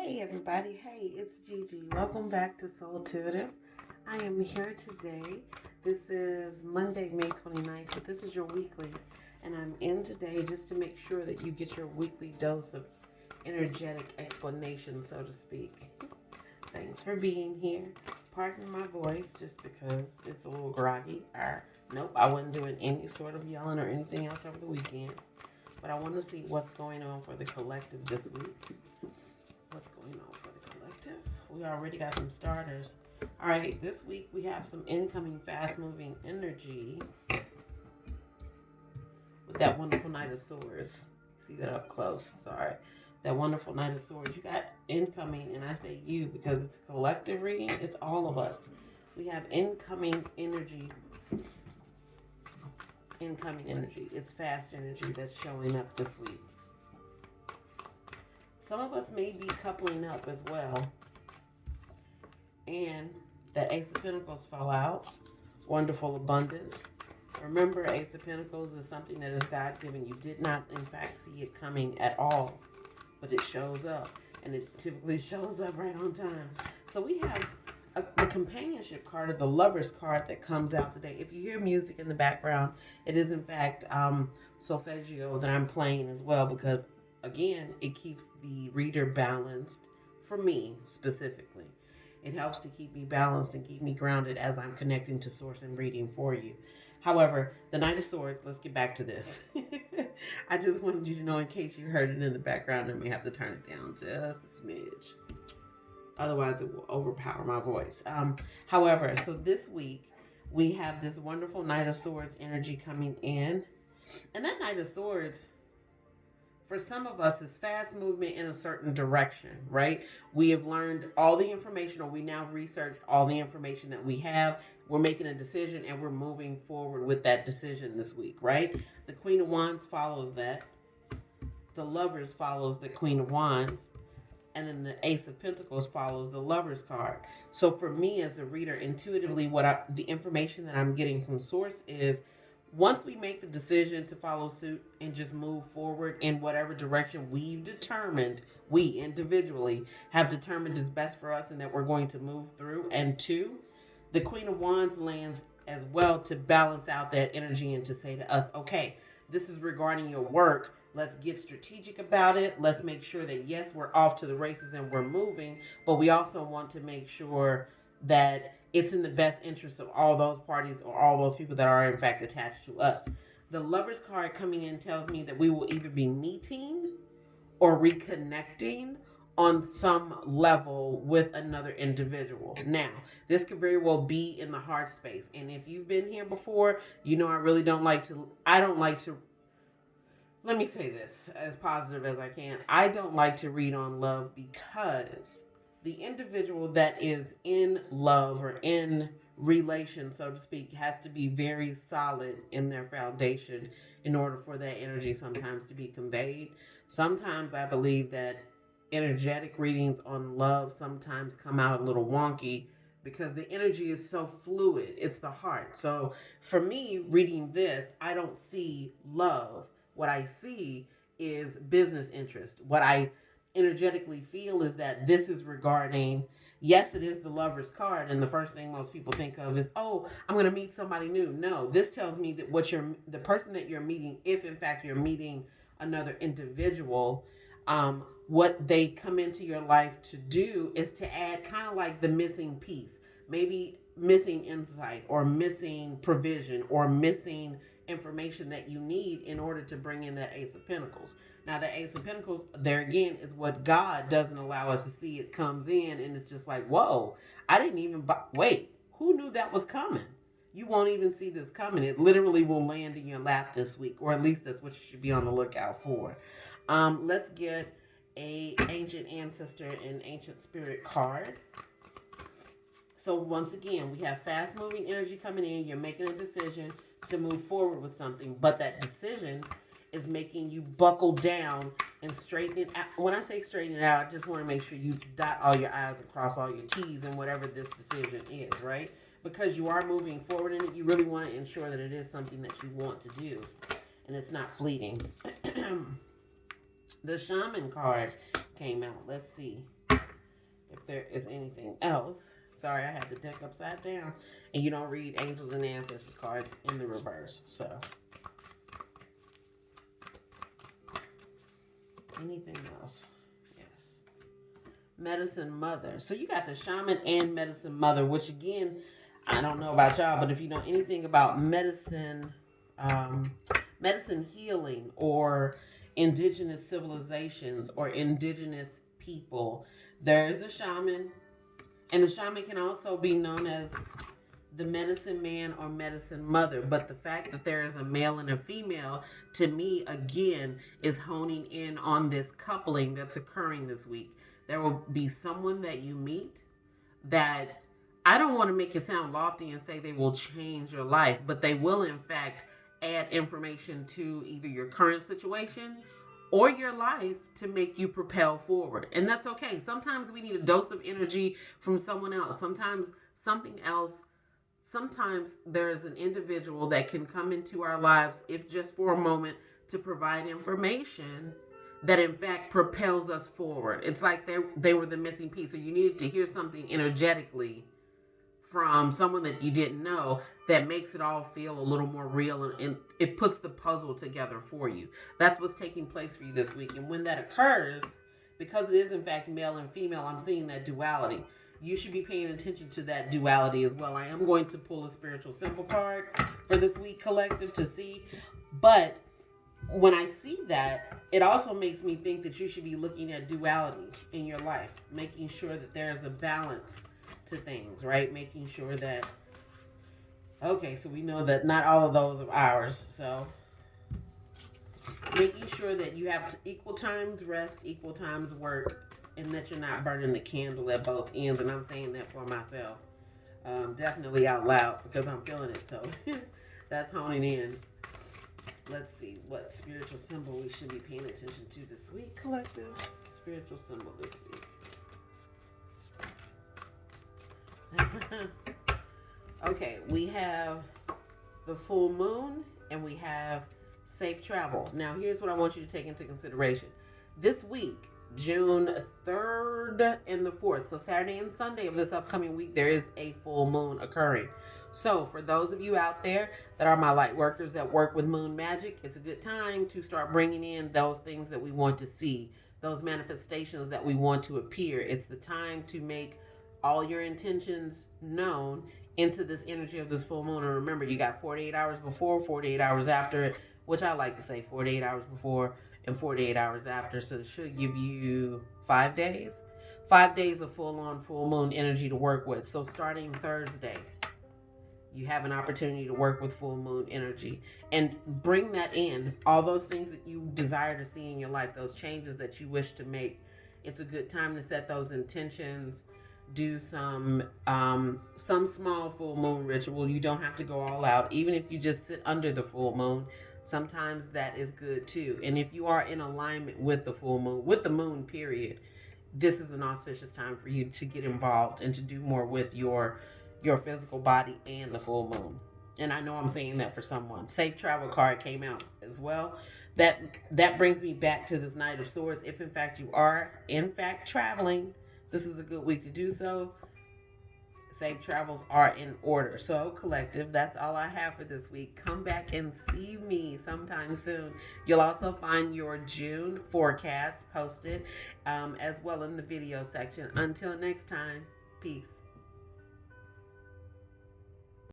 Hey everybody, hey, it's Gigi. Welcome back to Soultuitive. I am here today. This is Monday, May 29th, but this is your weekly. And I'm in today just to make sure that you get your weekly dose of energetic explanation, so to speak. Thanks for being here. Pardon my voice just because it's a little groggy. Nope, I wasn't doing any sort of yelling or anything else over the weekend. But I want to see what's going on for the collective this week. What's going on for the collective? We already got some starters. All right, this week we have some incoming fast-moving energy with that wonderful Knight of Swords. See that up close, sorry. That wonderful Knight of Swords. You got incoming, and I say you because it's a collective reading. It's all of us. We have incoming energy. Incoming energy. It's fast energy that's showing up this week. Some of us may be coupling up as well. And the Ace of Pentacles fell out. Wonderful abundance. Remember, Ace of Pentacles is something that is God-given. You did not, in fact, see it coming at all. But it shows up. And it typically shows up right on time. So we have the companionship card, or the lover's card that comes out today. If you hear music in the background, it is, in fact, solfeggio that I'm playing as well because again, it keeps the reader balanced for me specifically. It helps to keep me balanced and keep me grounded as I'm connecting to source and reading for you. However, the Knight of Swords, let's get back to this. I just wanted you to know in case you heard it in the background, I may have to turn it down just a smidge. Otherwise, it will overpower my voice. However, so this week, we have this wonderful Knight of Swords energy coming in. And that Knight of Swords, for some of us, is fast movement in a certain direction, right? We have learned all the information, or we now researched all the information that we have. We're making a decision, and we're moving forward with that decision this week, right? The Queen of Wands follows that. The Lovers follows the Queen of Wands. And then the Ace of Pentacles follows the Lover's card. So for me as a reader, intuitively, the information that I'm getting from Source is, once we make the decision to follow suit and just move forward in whatever direction we've determined, we individually have determined is best for us and that we're going to move through. And two, the Queen of Wands lands as well to balance out that energy and to say to us, okay, this is regarding your work. Let's get strategic about it. Let's make sure that, yes, we're off to the races and we're moving, but we also want to make sure that it's in the best interest of all those parties or all those people that are in fact attached to us. The Lover's card coming in tells me that we will either be meeting or reconnecting on some level with another individual. Now, this could very well be in the heart space. And if you've been here before, you know I don't like to, let me say this as positive as I can. I don't like to read on love because the individual that is in love or in relation, so to speak, has to be very solid in their foundation in order for that energy sometimes to be conveyed. Sometimes I believe that energetic readings on love sometimes come out a little wonky because the energy is so fluid. It's the heart. So for me, reading this, I don't see love. What I see is business interest. What I energetically feel is that this is regarding, yes, it is the Lover's card, and the first thing most people think of is, oh, I'm going to meet somebody new. No, this tells me that the person that you're meeting, if in fact you're meeting another individual, what they come into your life to do is to add kind of like the missing piece, maybe missing insight or missing provision or missing information that you need in order to bring in that Ace of Pentacles. Now, the Ace of Pentacles, there again, is what God doesn't allow us to see. It comes in and it's just like, whoa, I didn't even, wait, who knew that was coming? You won't even see this coming. It literally will land in your lap this week, or at least that's what you should be on the lookout for. Let's get a ancient ancestor and ancient spirit card. So once again, we have fast moving energy coming in. You're making a decision to move forward with something, but that decision is making you buckle down and straighten it out. When I say straighten it out, I just want to make sure you dot all your I's and cross all your T's in whatever this decision is, right? Because you are moving forward in it, you really want to ensure that it is something that you want to do and it's not fleeting. The Shaman card came out. Let's see. if there is anything else. Sorry, I had the deck upside down. And you don't read angels and ancestors cards in the reverse. So, anything else? Yes. Medicine Mother. So you got the Shaman and Medicine Mother, which again, I don't know about y'all, but if you know anything about medicine, medicine healing or indigenous civilizations or indigenous people, there is a shaman, and the shaman can also be known as the medicine man or medicine mother. But the fact that there is a male and a female, to me, again, is honing in on this coupling that's occurring this week. There will be someone that you meet that, I don't want to make it sound lofty and say they will change your life, but they will, in fact, add information to either your current situation or your life to make you propel forward. And that's okay. Sometimes we need a dose of energy from someone else. Sometimes something else. Sometimes there's an individual that can come into our lives, if just for a moment, to provide information that in fact propels us forward. It's like they were the missing piece. So you needed to hear something energetically from someone that you didn't know that makes it all feel a little more real, and it puts the puzzle together for you. That's what's taking place for you this week. And when that occurs, because it is in fact male and female, I'm seeing that duality. You should be paying attention to that duality as well. I am going to pull a spiritual symbol card for this week, collective, to see. But when I see that, it also makes me think that you should be looking at duality in your life, making sure that there's a balance to things, right? Making sure that, okay, so we know that not all of those are ours. So making sure that you have equal times rest, equal times work, and that you're not burning the candle at both ends. And I'm saying that for myself, definitely out loud, because I'm feeling it. So that's honing in. Let's see what spiritual symbol we should be paying attention to this week, collective. Spiritual symbol this week. Okay, we have the full moon and we have safe travel. Now, here's what I want you to take into consideration. This week, June 3rd and the 4th, so Saturday and Sunday of this upcoming week, there is a full moon occurring. So for those of you out there that are my light workers that work with moon magic, it's a good time to start bringing in those things that we want to see, those manifestations that we want to appear. It's the time to make all your intentions known into this energy of this full moon. And remember, you got 48 hours before, 48 hours after it, which I like to say 48 hours before and 48 hours after. So it should give you 5 days. 5 days of full-on full moon energy to work with. So starting Thursday, you have an opportunity to work with full moon energy and bring that in. All those things that you desire to see in your life, those changes that you wish to make. It's a good time to set those intentions. Do some small full moon ritual. You don't have to go all out. Even if you just sit under the full moon, sometimes that is good too. And if you are in alignment with the full moon, with the moon period, this is an auspicious time for you to get involved and to do more with your physical body and the full moon. And I know I'm saying that for someone. Safe travel card came out as well. That brings me back to this Knight of Swords. If in fact you are in fact traveling, this is a good week to do so. Safe travels are in order. So, collective, that's all I have for this week. Come back and see me sometime soon. You'll also find your June forecast posted as well in the video section. Until next time, peace.